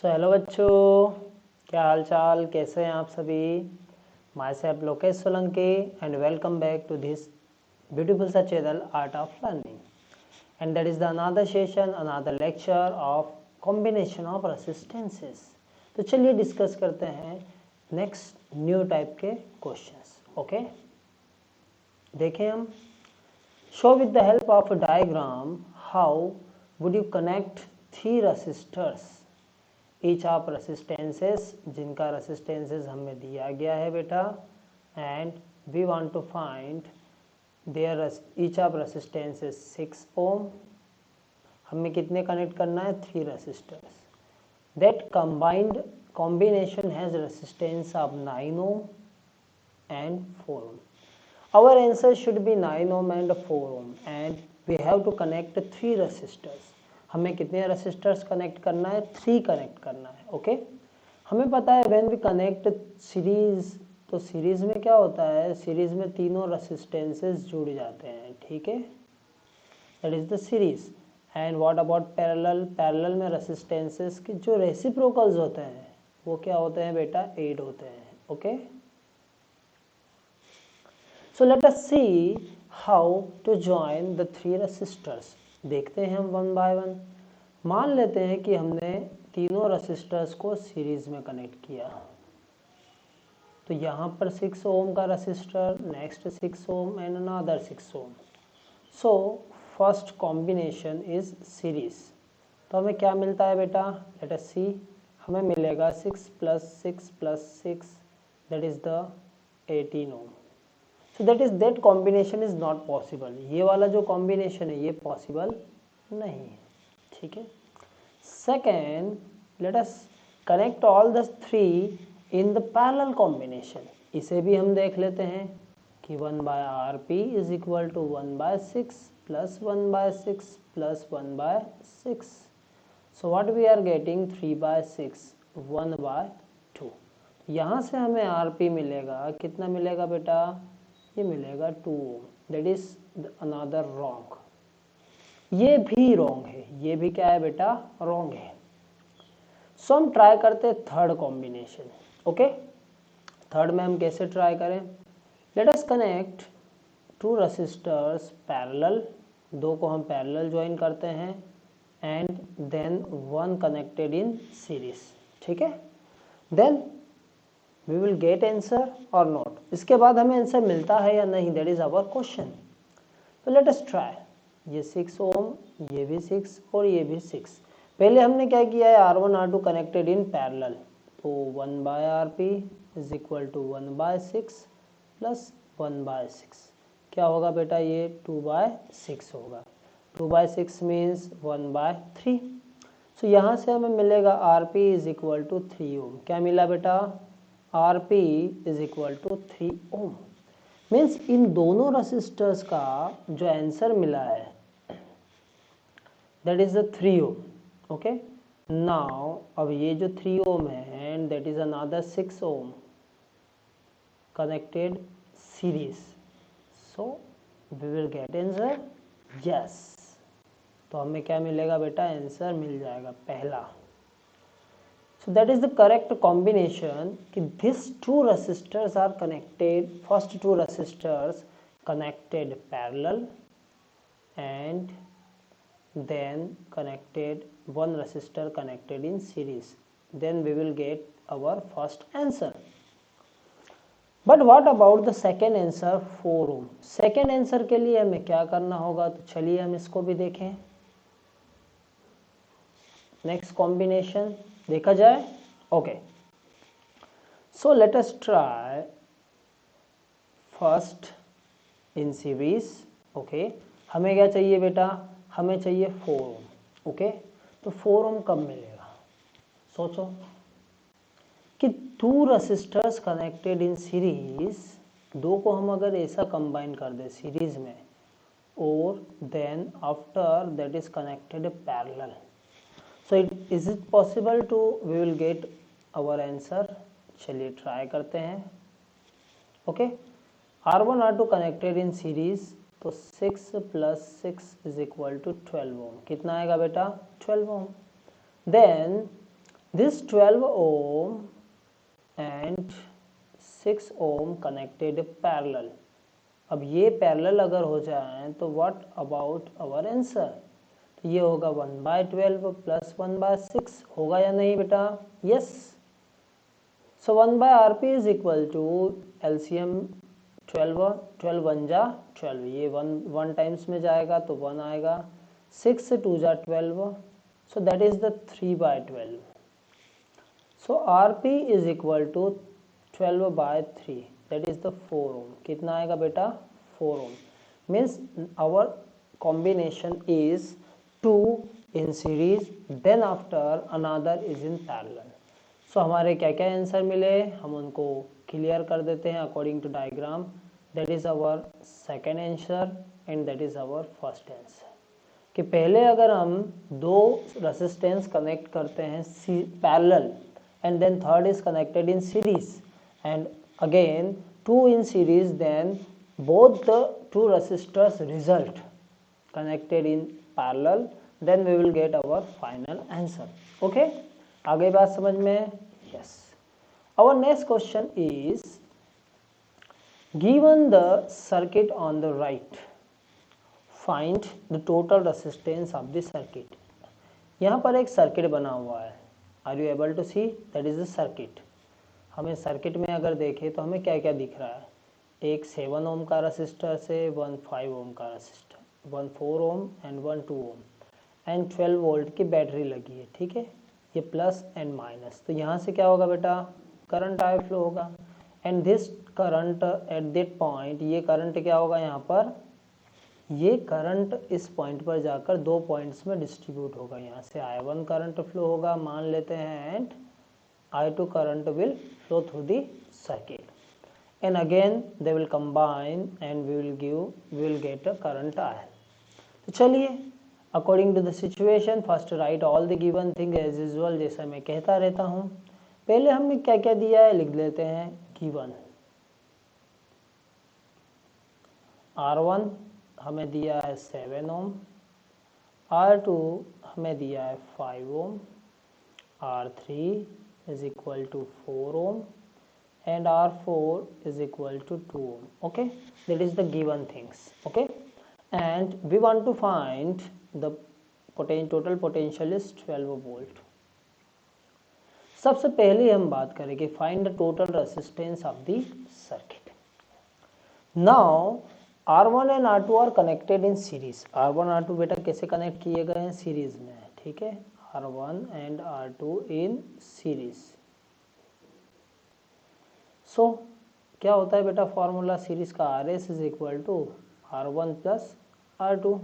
Hello बच्चों, क्या हाल चाल, कैसे हैं आप सभी। Myself Lokesh Solanki and welcome back to this beautiful सा channel art of learning and that is the another session, another lecture of combination of resistances. तो चलिए डिस्कस करते हैं नेक्स्ट न्यू टाइप के क्वेश्चंस। ओके, देखें हम। Show with the help of a diagram how would you connect three resistors each of resistances, जिनका resistances हमें दिया गया है बेटा, and we want to find their each of resistances 6 ohm. हमें कितने कनेक्ट करना है? 3 resistors. That combined combination has resistance of 9 ohm and 4 ohm. Our answer should be 9 ohm and 4 ohm and we have to connect 3 resistors. हमें कितने resistors connect करना है? 3 connect करना है। ओके, हमें पता है व्हेन वी कनेक्ट सीरीज, तो सीरीज में क्या होता है? सीरीज में तीनों रेसिस्टेंसेस जुड़ जाते हैं, ठीक है, that is the series. And what about parallel? Parallel में रेसिस्टेंसेस के जो रेसिप्रोकल्स होते हैं वो क्या होते हैं बेटा? 8 होते हैं। Okay, so let us see how to join the 3 resistors. देखते हैं हम वन बाय वन। मान लेते हैं कि हमने तीनों रेसिस्टर्स को सीरीज में कनेक्ट किया, तो यहाँ पर 6 ओम का resistor, next 6 ohm and another 6 ohm. So first combination is series. तो हमें क्या मिलता है बेटा? Let us see. हमें मिलेगा 6 + 6 + 6 that is the 18 ohm. So that combination is not possible. ये वाला जो कॉम्बिनेशन है ये पॉसिबल नहीं है, ठीक है। Second, let us connect all the 3 in the parallel combination. इसे भी हम देख लेते हैं कि 1/RP is equal to 1/6 + 1/6 + 1/6। So what we are getting? 3/6, 1/2। यहाँ से हमें RP मिलेगा, कितना मिलेगा बेटा? ये मिलेगा 2 ohm. That is another wrong. ये भी रॉन्ग है, ये भी क्या है बेटा? रॉन्ग है। सो हम ट्राई करते हैं थर्ड कॉम्बिनेशन। ओके, थर्ड में हम कैसे ट्राई करें? Let us connect 2 resistors parallel. 2 को हम पैरेलल ज्वाइन करते हैं and then 1 connected in series, ठीक है। Then we will get answer or not. इसके बाद हमें आंसर मिलता है या नहीं, दैट इज आवर क्वेश्चन। तो लेट अस ट्राई। ये 6 ओम, ये भी 6 और ये भी 6। पहले हमने क्या किया है? R1 R2 connected in parallel. तो 1/RP इज इक्वल टू 1/6 + 1/6। क्या होगा बेटा? ये 2/6 होगा। 2/6 मीन्स 1/3। सो यहाँ से हमें मिलेगा RP is equal to 3 ohm. क्या मिला बेटा? RP is equal to 3 ohm. Means इन दोनों रेसिस्टर्स का जो आंसर मिला है that is the 3 ohm. Okay, now अब ये जो 3 ओम है and that is another 6 ohm connected series. So we will get answer yes. तो हमें क्या मिलेगा बेटा? आंसर मिल जाएगा पहला। So that is the correct combination कि these 2 resistors are connected, first 2 resistors connected parallel and then connected 1 resistor connected in series. Then we will get our first answer. But what about the second answer 4 ohm? Second answer के लिए हमें क्या करना होगा? तो चलिए हम इसको भी देखें। नेक्स्ट कॉम्बिनेशन देखा जाए। Okay, so let us try first in series. Okay, हमें क्या चाहिए बेटा? हमें चाहिए 4 ओम। ओके, तो 4 ओम कब मिलेगा? सोचो कि 2 रेसिस्टर्स कनेक्टेड इन सीरीज, 2 को हम अगर ऐसा कंबाइन कर दे सीरीज में और then after that is connected parallel, so is it possible to we will get our answer. चलिए ट्राई करते हैं। Okay, R1 R2 connected in series, तो 6 + 6 इज इक्वल टू 12 ओम। कितना आएगा बेटा? 12 ohm. Then This 12 ohm and 6 ohm connected parallel. अब ये parallel अगर हो जाए तो व्हाट अबाउट आवर आंसर? तो ये होगा 1/12 प्लस 1/6 होगा या नहीं बेटा? Yes. So 1/RP is equal to LCM 12 12 1 जा 12, ये 1 टाइम्स में जाएगा तो 1 आएगा, 6 2 जा 12, so that is the 3/12. So RP is equal to 12/3, that is the 4 ohm. कितना आएगा बेटा? 4 ohm. Means our combination is 2 in series, then after another is in parallel. So हमारे क्या क्या आंसर मिले हम उनको क्लियर कर देते हैं according to diagram. That is our second answer and that is our first answer. कि पहले अगर हम दो रेसिस्टेंस कनेक्ट करते हैं parallel and then third is connected in series and again 2 in series, then both the two resistors result connected in parallel, then we will get our final answer. Okay, आगे बात समझ में? Yes. Our next question is given the circuit on the right, find the total resistance of the circuit. यहाँ पर एक circuit बना हुआ है. Are you able to see? That is the circuit. हमें सर्किट में अगर देखें तो हमें क्या क्या दिख रहा है? एक 7 ओम का रसिस्टर से 1 5 ओम का resistor, 1 4 ohm and 1 2 ohm and 12 volt की बैटरी लगी है. ठीक है, ये प्लस एंड माइनस. तो यहाँ से क्या होगा बेटा? करंट आई फ्लो होगा and this current at that point, ये करंट क्या होगा यहाँ पर? ये करंट इस पॉइंट पर जाकर दो पॉइंट्स में डिस्ट्रीब्यूट होगा. यहाँ से I1 करंट फ्लो होगा मान लेते हैं and I2 current will flow through the circuit, and again they will combine and we will get a current I. तो चलिए according to the situation first write all the given thing as usual, जैसा मैं कहता रहता हूँ. पहले हमने क्या क्या दिया है लिख लेते हैं. given R1 हमें दिया है 7 ओम, R2 हमें दिया है 5 ओम, R3 is equal to 4 ohm and R4 is equal to 2 ohm. Okay, that is the given things. Okay, and we want to find the total potential is 12 volt. सबसे पहले हम बात करेंगे find the total resistance of the circuit. Now R1 and R2 are connected in series. R1 R2 बेटा कैसे connect किए गए हैं? सीरीज में. ठीक है, R1 and R2 in series. So क्या होता है बेटा फॉर्मूला सीरीज का? RS is equal to R1 plus R2.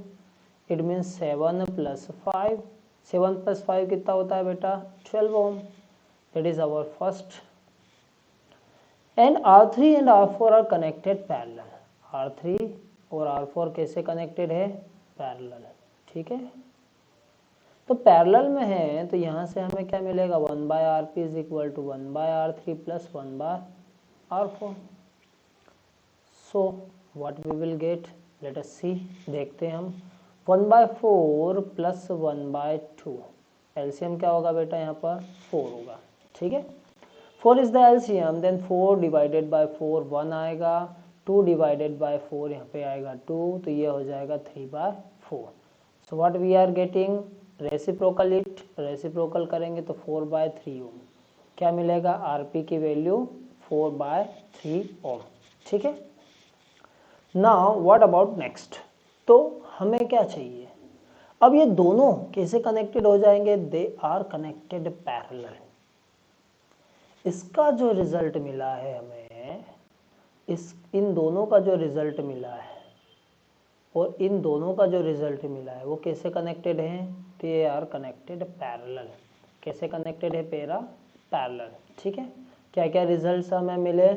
It means 7 plus 5. 7 plus 5 कितना होता है बेटा? 12 ohm. That is our first. And R3 and R4 are connected parallel. R3 और R4 कैसे कनेक्टेड है? पैरेलल. ठीक है, तो पैरेलल में है तो यहाँ से हमें क्या मिलेगा? 1/RP is equal to 1/R3 plus 1/R4. So what we will get? Let us see. देखते हैं हम. 1/4 plus 1/2. LCM क्या होगा बेटा? यहाँ पर 4 होगा. ठीक है, 4 is the LCM, then 4 divided by 4 1 आएगा, 2 divided by 4 यहाँ पे आएगा 2, तो ये हो जाएगा 3/4. So what we are getting? Reciprocal it, reciprocal करेंगे तो 4/3 ओम. क्या मिलेगा? RP की वैल्यू 4/3 ओम. ठीक है, नाउ व्हाट अबाउट नेक्स्ट? तो हमें क्या चाहिए? अब ये दोनों कैसे कनेक्टेड हो जाएंगे? They are connected parallel. इसका जो रिजल्ट मिला है हमें, इन दोनों का जो रिजल्ट मिला है और इन दोनों का जो रिजल्ट मिला है वो कैसे कनेक्टेड है? They are connected parallel. कैसे कनेक्टेड है? पैरेलल. ठीक है, क्या क्या रिजल्ट्स हमें मिले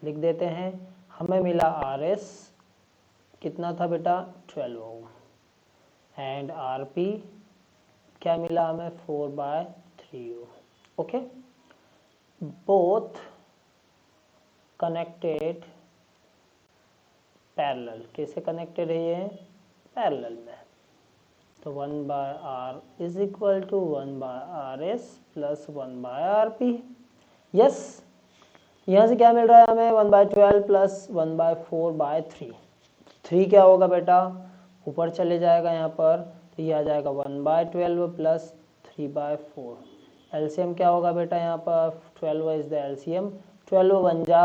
लिख देते हैं. हमें मिला RS कितना था बेटा? 12 ओम एंड RP क्या मिला हमें? 4/3 ohm. Okay, both connected parallel. कैसे कनेक्टेड है ये? पैरेलल में. तो 1/R is equal to 1/RS plus 1/RP। Yes, यहाँ से क्या मिल रहा है हमें 1/12 प्लस 1/4/3। 3 क्या होगा बेटा, ऊपर चले जाएगा यहाँ पर, तो ये आ जाएगा 1/12 प्लस 3/4। एलसीएम क्या होगा बेटा यहाँ पर, 12 इज द एलसीएम, 12 1 जा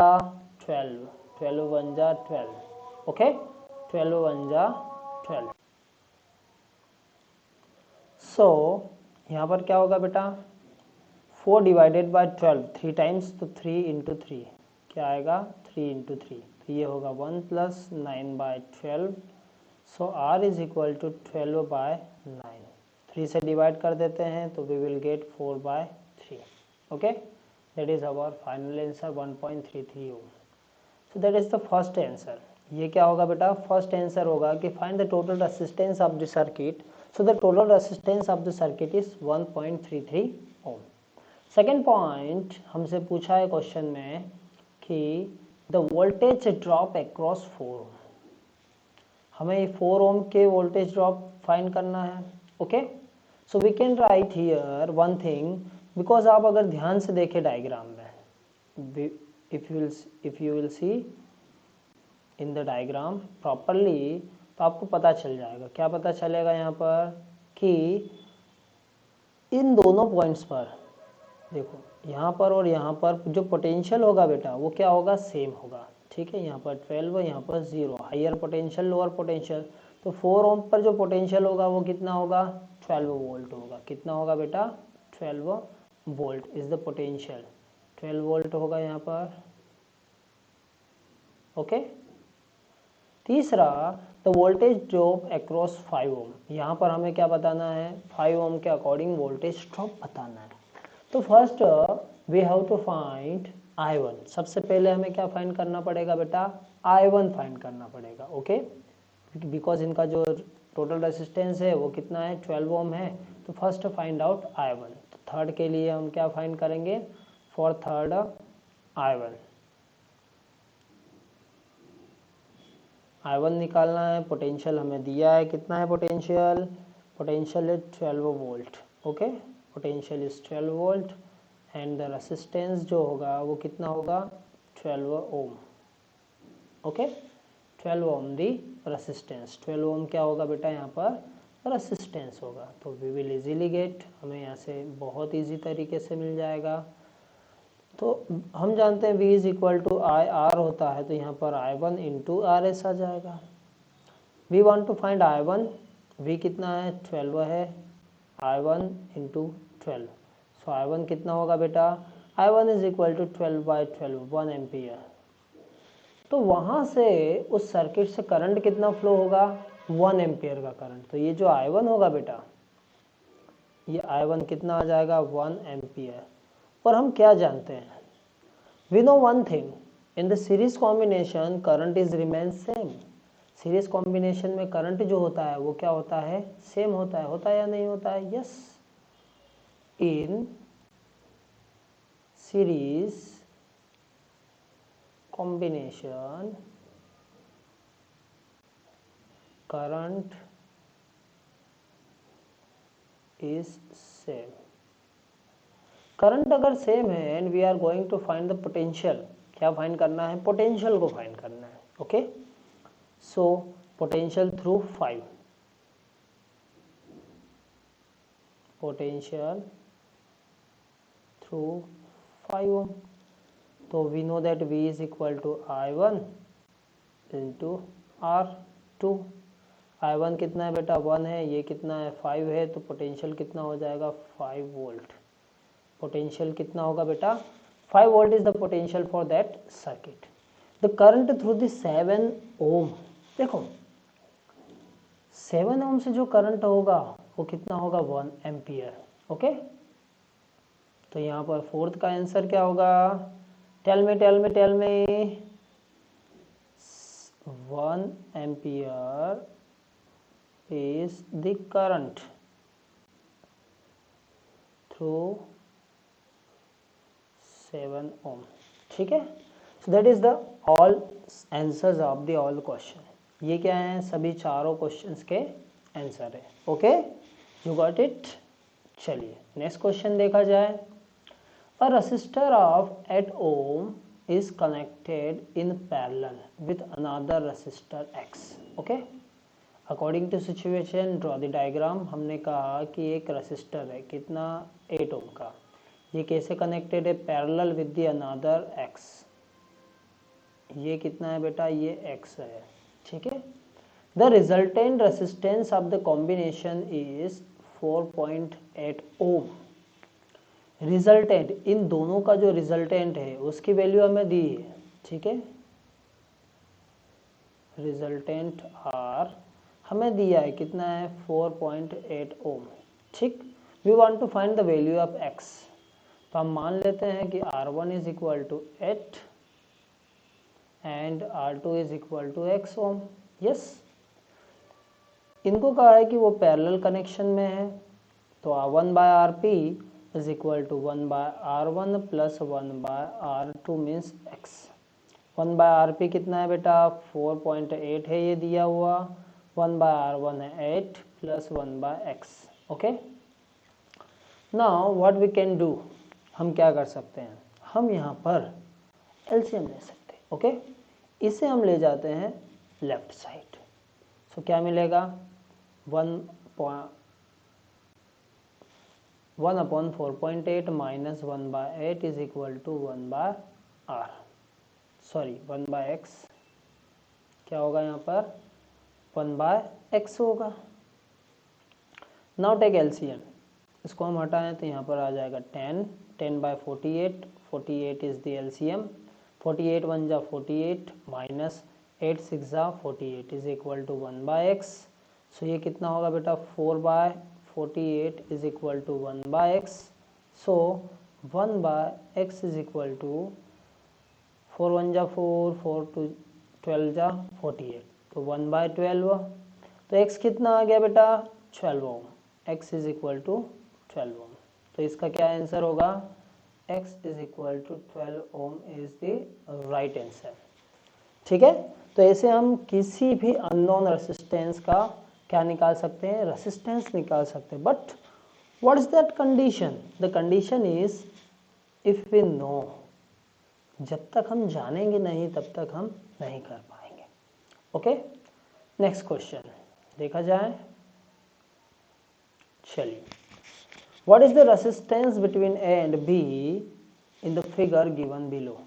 12, 12 1 जा 12, ओके, 12 1 जा 12। सो यहाँ पर क्या होगा बेटा, 4 डिवाइडेड बाय 12 3 टाइम्स, तो 3 इंटू 3 क्या आएगा, 3 इंटू 3, तो ये होगा 1 plus 9/12। So R is equal to 12/9। 3 से डिवाइड कर देते हैं तो we will get 4/3। Okay, that is our final answer 1.33 ohm. So that is the first answer. ये क्या होगा बेटा, फर्स्ट आंसर होगा कि find the total resistance of the circuit. So the total resistance of the circuit is 1.33 ohm. Second point हमसे पूछा है question में कि the voltage drop across 4 ohm. हमें 4 ओम के वोल्टेज ड्रॉप फाइंड करना है। Okay, so we can write here one thing, because आप अगर ध्यान से देखें डायग्राम में, if you will see in the diagram properly, तो आपको पता चल जाएगा। क्या पता चलेगा यहाँ पर कि इन दोनों पॉइंट्स पर देखो, यहाँ पर और यहाँ पर जो पोटेंशियल होगा बेटा वो क्या होगा, सेम होगा। ठीक है, यहाँ पर 12, यहाँ पर 0, हायर पोटेंशियल लोअर पोटेंशियल, तो 4 ओम पर जो पोटेंशियल होगा वो कितना होगा, 12 वोल्ट होगा। कितना होगा बेटा, 12 volt is the potential, 12 volt होगा यहाँ पर। ओके, तीसरा, द वोल्टेज ड्रॉप अक्रॉस 5 ओम। यहाँ पर हमें क्या बताना है, 5 ओम के अकॉर्डिंग वोल्टेज ड्रॉप बताना है। तो first we have to find I1। सबसे पहले हमें क्या फाइंड करना पड़ेगा बेटा, I1 फाइंड करना पड़ेगा। ओके, बिकॉज इनका जो टोटल रेसिस्टेंस है वो कितना है, 12 ओम है। तो फर्स्ट फाइंड आउट I1। तो थर्ड के लिए हम क्या फाइंड करेंगे, फॉर थर्ड I1 निकालना है। पोटेंशियल हमें दिया है, कितना है पोटेंशियल, पोटेंशियल है 12 volt. Okay, potential is 12 volt and the resistance जो होगा वो कितना होगा, 12 ओम। ओके, 12 ओम दी रेसिस्टेंस, 12 ओम क्या होगा बेटा यहाँ पर, रेसिस्टेंस होगा। तो वी विल इजीली गेट, हमें यहाँ से बहुत इजी तरीके से मिल जाएगा। तो हम जानते हैं V is equal to I R होता है, तो यहाँ पर I1 इंटू आर एस आ जाएगा। We want to find I1, V कितना है, 12 है, I1 इंटू 12। सो I1 कितना होगा बेटा, I1 is equal to 12/12, 1 ampere. तो वहाँ से उस सर्किट से करंट कितना फ्लो होगा, 1 एम्पियर का करंट। तो ये जो I1 होगा बेटा, ये I1 कितना आ जाएगा, 1 एम्पियर। और हम क्या जानते हैं, we know one thing, in the series combination current is remains same। Series combination में करंट जो होता है वो क्या होता है, सेम होता है या नहीं होता है, yes. In series combination current is same. Current अगर सेम है and we are going to find the potential, क्या फाइंड करना है, पोटेंशियल को फाइंड करना है। Okay, so potential through 5, potential through 5 ohm. तो we know that V is equal to I1 into R2। I1 कितना है बेटा, 1 है, ये कितना है, 5 है, तो पोटेंशियल कितना हो जाएगा, 5 वोल्ट। पोटेंशियल कितना होगा बेटा, 5 volt is the potential for that circuit. The current through the 7 ओम, देखो 7 ओम से जो करंट होगा वो कितना होगा, 1 एम्पियर। ओके, तो यहाँ पर फोर्थ का आंसर क्या होगा, tell me 1 ampere is the current through 7 ohm. ठीक है, so that is the all answers of the all question. ये क्या है, सभी चारों क्वेश्चंस के आंसर है। ओके, यू गॉट इट, चलिए नेक्स्ट क्वेश्चन देखा जाए। A resistor of 8 ohm is connected in parallel with another resistor X. Okay? According to situation draw the diagram। हमने कहा कि एक रसिस्टर है कितना 8 ohm का, ये कैसे कनेक्टेड है, parallel with the another X। ये कितना है बेटा, ये X है, ठीक है। The resultant resistance of the combination is 4.8 ohm। Resultant, इन दोनों का जो रिजल्टेंट है उसकी वैल्यू हमें दी है, ठीक है। रिजल्टेंट आर हमें दिया है कितना है, 4.8 ओम, ठीक। We want to find the value of x. तो हम मान लेते हैं कि R1 is equal to 8 and R2 is equal to x ohm. Yes, इनको कहा है कि वो पैरेलल कनेक्शन में है, तो 1/RP is equal to 1/R1 plus 1/R2 means x। 1/RP कितना है बेटा, 4.8 है ये दिया हुआ, 1/R1 है 8 plus 1/x। Okay, now what we can do, हम क्या कर सकते हैं, हम यहाँ पर एलसीएम ले सकते हैं। ओके, इसे हम ले जाते हैं लेफ्ट साइड। सो क्या मिलेगा, 1/4.8 minus 1/8 is equal to 1/R, sorry 1/x, क्या होगा यहाँ पर 1/x होगा। नाउ टेक एलसीएम, इसको हम हटाएं तो यहाँ पर आ जाएगा 10/48, 48 इज द एलसीएम, 48 1 जा 48 माइनस 8 6 जा 48 इज इक्वल टू 1/x। सो ये कितना होगा बेटा, 4/48 is equal to 1/x। so 1/x is equal to 4 1 जा 4, 4 2 12 जा 48, तो 1/12। तो x कितना आ गया बेटा, 12 ओम। x is equal to 12 ओम, तो इसका क्या आंसर होगा, x is equal to 12 Om is the right answer। ठीक है, तो ऐसे हम किसी भी अननोन रेसिस्टेंस का क्या निकाल सकते हैं, रेसिस्टेंस निकाल सकते हैं। But what is that condition, the condition is if we know, जब तक हम जानेंगे नहीं तब तक हम नहीं कर पाएंगे। ओके, नेक्स्ट क्वेश्चन देखा जाए। चलिए, what is the resistance between A and be in the figure given below.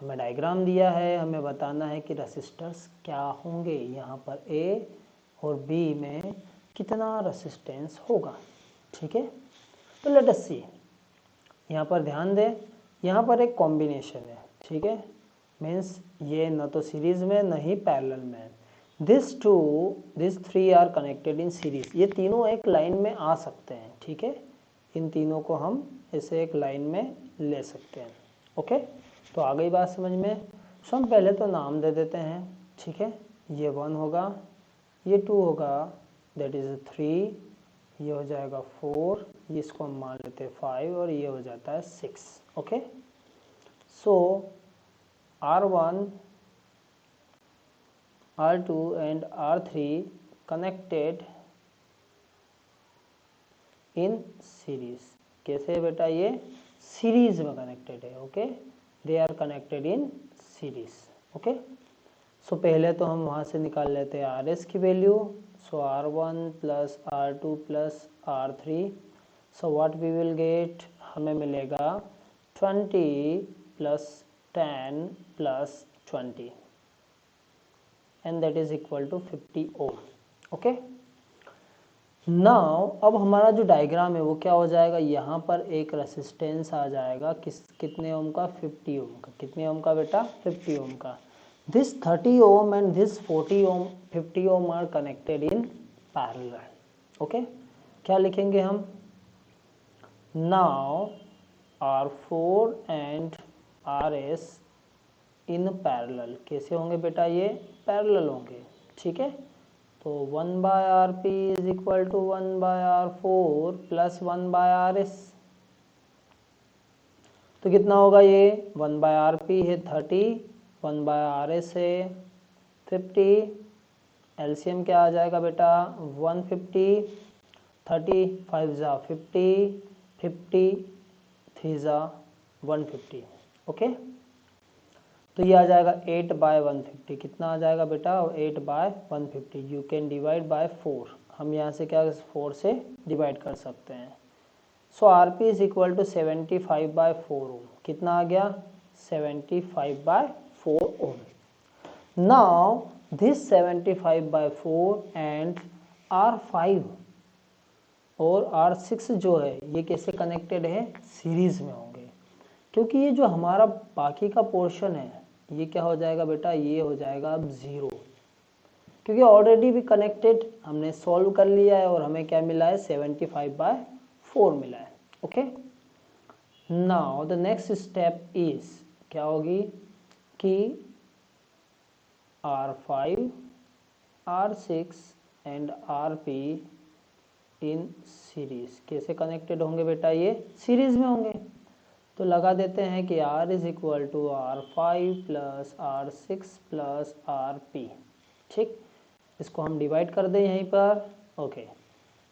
हमें डायग्राम दिया है, हमें बताना है कि रेसिस्टर्स क्या होंगे, यहाँ पर ए और बी में कितना रेसिस्टेंस होगा। ठीक है, तो लेट अस सी, यहाँ पर ध्यान दें, यहाँ पर एक कॉम्बिनेशन है, ठीक है, मीन्स ये न तो सीरीज में न ही पैरेलल में। This three are connected in series, ये तीनों एक लाइन में आ सकते हैं। ठीक है, इन तीनों को हम इसे एक लाइन में ले सकते हैं। ओके, तो आ गई बात समझ में। सो हम पहले तो नाम दे देते हैं। ठीक है, ये 1 होगा, ये 2 होगा, दैट इज 3, ये हो जाएगा 4, इसको हम मान लेते हैं 5 और ये हो जाता है 6। Okay, so R1, R2 and R3 connected in series। कैसे है बेटा, ये सीरीज में कनेक्टेड है। Okay, they are connected in series. Okay, so पहले तो हम वहाँ से निकाल लेते हैं RS की वैल्यू। So R1 plus R2 plus R3, so what we will get, हमें मिलेगा 20 plus 10 plus 20 and that is equal to 50 ohm. Okay, now अब हमारा जो डायग्राम है वो क्या हो जाएगा, यहाँ पर एक रेसिस्टेंस आ जाएगा, कितने ओम का, 50 ओम का। कितने ओम का बेटा, 50 ओम का। This 30 ohm and this 40 ohm 50 ohm are connected in parallel. Okay, क्या लिखेंगे हम, now R4 and RS in parallel, कैसे होंगे बेटा, ये पैरेलल होंगे। ठीक है, तो 1/RP is equal to 1/R4 plus 1/RS, तो कितना होगा, ये 1/RP है 30, 1/RS है 50, एलसीएम क्या आ जाएगा बेटा 150, 30, 5 जा 50, 50, 3 जा 150। ओके, तो ये आ जाएगा 8/150। कितना आ जाएगा बेटा? 8/150। You can divide by 4। हम यहाँ से क्या 4 से डिवाइड कर सकते हैं। सो आरपी इज इक्वल टू 75/4 ओम। कितना आ गया? 75/4 ओम। नाउ दिस 75/4 एंड R5 और R6 जो है ये कैसे कनेक्टेड है? सीरीज में होंगे, क्योंकि ये जो हमारा बाकी का पोर्शन है ये क्या हो जाएगा बेटा? ये हो जाएगा अब 0, क्योंकि ऑलरेडी भी कनेक्टेड हमने सॉल्व कर लिया है और हमें क्या मिला है? 75/4 मिला है। Okay, now the next step is क्या होगी कि R5, R6 and RP in series कैसे कनेक्टेड होंगे बेटा? ये सीरीज में होंगे। तो लगा देते हैं कि R is equal to R5 plus R6 plus RP। ठीक, इसको हम डिवाइड कर दें यहीं पर। ओके,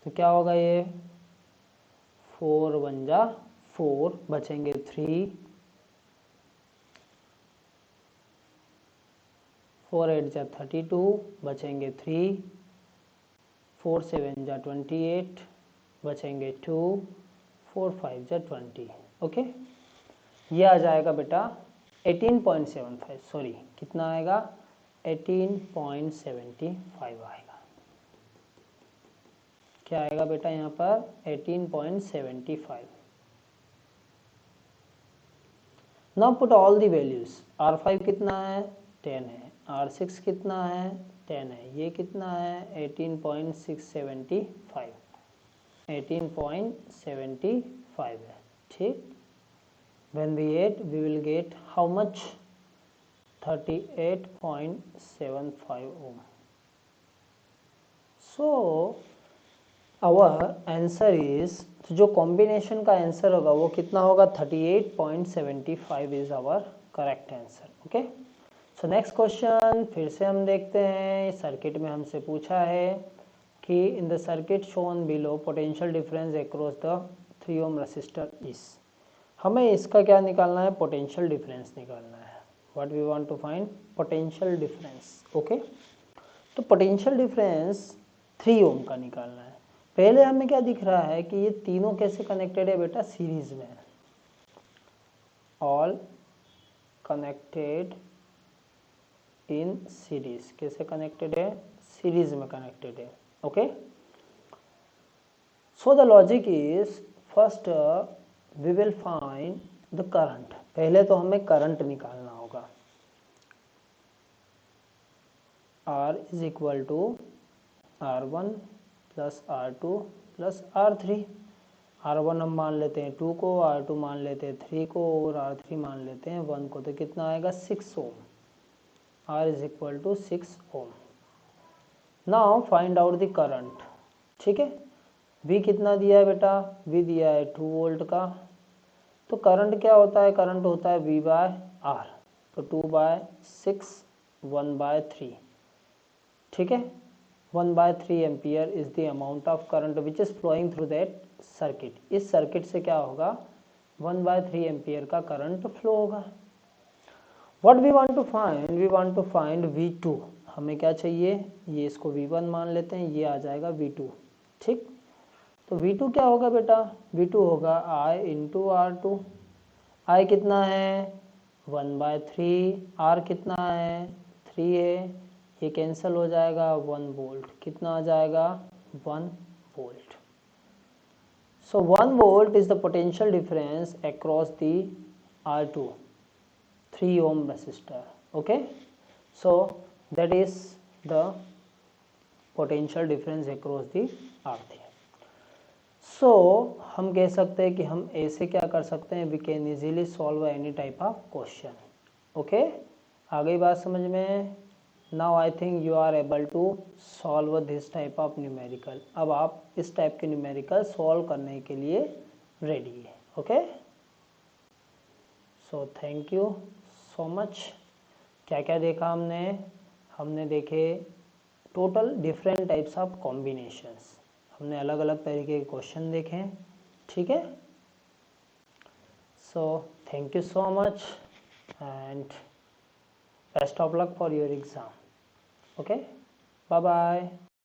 तो क्या होगा? ये 4 1 जा 4, बचेंगे 3, 4 8 जा 32, बचेंगे 3, 4 7 जा 28, बचेंगे 2, 4 5 जा 20। ओके, ये आ जाएगा बेटा 18.75। सॉरी, कितना आएगा? 18.75 आएगा। क्या आएगा बेटा यहाँ पर? 18.75। Now put all the values. R5 कितना है? 10 है। R6 कितना है? 10 है। ये कितना है? 18.675, 18.75 है। ठीक, when we add we will get how much? 38.75 ohm. So our answer is, जो कॉम्बिनेशन का आंसर होगा वो कितना होगा? 38.75 is our correct answer. Okay, so next question फिर से हम देखते हैं। सर्किट में हमसे पूछा है कि in the circuit shown below potential difference across the 3 ohm resistor is. हमें इसका क्या निकालना है? पोटेंशियल डिफरेंस निकालना है। What we want to find? Potential difference. Okay, तो पोटेंशियल डिफरेंस 3 ओम का निकालना है। पहले हमें क्या दिख रहा है कि ये तीनों कैसे कनेक्टेड है बेटा? सीरीज में। All connected in series. कैसे कनेक्टेड है? सीरीज में कनेक्टेड है। Okay, so the logic is first we will find the current. पहले तो हमें करंट निकालना होगा। R is equal to R1 plus R2 plus R3। R1 हम मान लेते हैं 2 को, R2 मान लेते हैं 3 को और R3 मान लेते हैं 1 को। तो कितना आएगा? 6 ohm. R is equal to 6 ohm. Now find out the current. ठीक है, V कितना दिया है बेटा? V दिया है 2 वोल्ट का। तो करंट क्या होता है? करंट होता है V/R। तो 2/6 1/3। ठीक है, 1/3 ampere is the amount of current which is flowing through that circuit. इस सर्किट से क्या होगा? 1/3 एम्पियर का करंट फ्लो होगा। What we want to find? We want to find V2। हमें क्या चाहिए? ये इसको V1 मान लेते हैं, ये आ जाएगा V2। ठीक, तो V2 क्या होगा बेटा? V2 होगा I इंटू R2। I कितना है? 1/3। R कितना है? 3 है। ये कैंसिल हो जाएगा, 1 वोल्ट। कितना आ जाएगा? 1 volt. So 1 volt is the potential difference across the R2 3 ohm resistor. Okay, so that is the potential difference across the R3. So हम कह सकते हैं कि हम ऐसे क्या कर सकते हैं? We can easily solve any type of question. Okay, आ गई बात समझ में? Now I think you are able to solve this type of numerical. अब आप इस टाइप के न्यूमेरिकल सॉल्व करने के लिए रेडी है। Okay, so thank you so much. क्या क्या देखा हमने? हमने देखे total different types of combinations. हमने अलग अलग तरीके के क्वेश्चन देखे हैं, ठीक है। So thank you so much and best of luck for your exam. Okay, bye bye.